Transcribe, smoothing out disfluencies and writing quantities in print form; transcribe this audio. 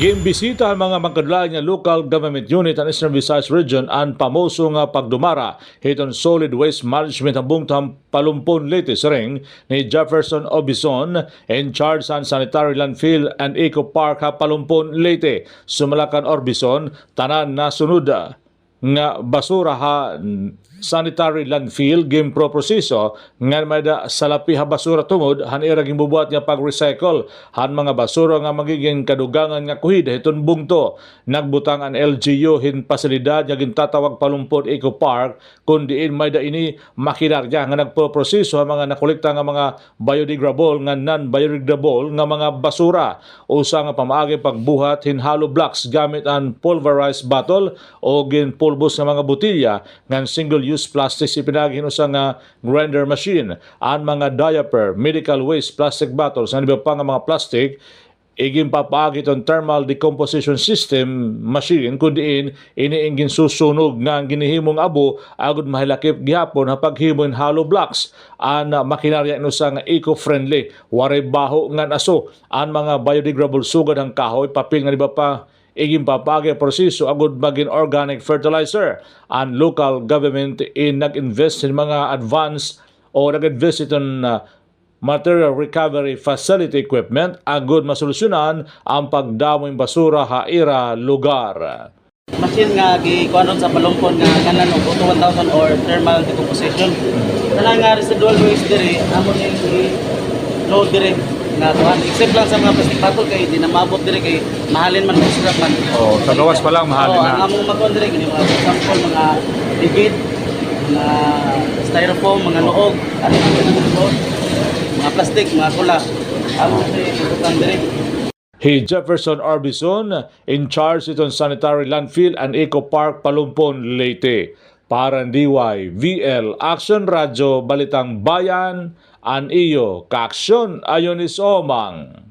Giimbisita ang mga magkadlayan nga local government unit ang Eastern Visayas Region ang pamoso nga pagdumara hiton solid waste management ang bungtang Palumpon Leyte Sereng ni Jefferson Obison in charge sa sanitary landfill and eco park ha Palumpon Leyte. Sumalakan Orbison tanan na sunod nga basura ha sanitary landfill gimpro proseso nga may da salapi ha basura tungod han ira gimbubuhat nga pag-recycle han mga basura nga magiging kadugangan nga kuhid hiton bungto. Nagbutang ang LGU hin pasilidad nga gintatawag Palumpon Eco Park kun diin may da ini makinarya nga nagproproseso ang mga nakolekta nga mga biodegradable nga non-biodegradable nga mga basura. Usa nga pamaagi pagbuhat hin hollow blocks gamit ang pulverized bottle o ginpulbos nga mga botilya nga single-use plastics ipinagin usa nga grinder machine. Ang mga diaper, medical waste, plastic bottles, ang iba pa nga mga plastic iging papaagi itong thermal decomposition system machine kundiin iniingin susunog nga ginihimong abo agud mahilakip gihapon ha paghimo in hollow blocks. Ang makinarya inusa nga eco-friendly waray baho nga aso. Ang mga biodegradable sugad ang kahoy, papel nga iba pa iging papagi proseso agud maging organic fertilizer. Ang local government nag-invest in mga advanced o nag-invest iton material recovery facility equipment agud masolusyonan ang pagdamoy basura ha ira lugar. Machine nga gikuanon sa Palumpon nga kanan og auto 1000 or thermal decomposition. Kanang nga residual waste diri amon yung load diri nga tuhan. Except lang sa mga plastic bottle kay di na maabot diri kay mahalin man sa man. Oh, sa gawas pa lang mahalin na. Ang among magkuan diri kini mga example mga ligid, mga styrofoam, mga noog, ano mga plastic, mga kula. Among sa diri. He Jefferson Orbison in charge itong sanitary landfill and eco park Palumpon Leyte. Para DY VL Action Radio Balitang Bayan, an iyo kaaksyon ayon is Omang.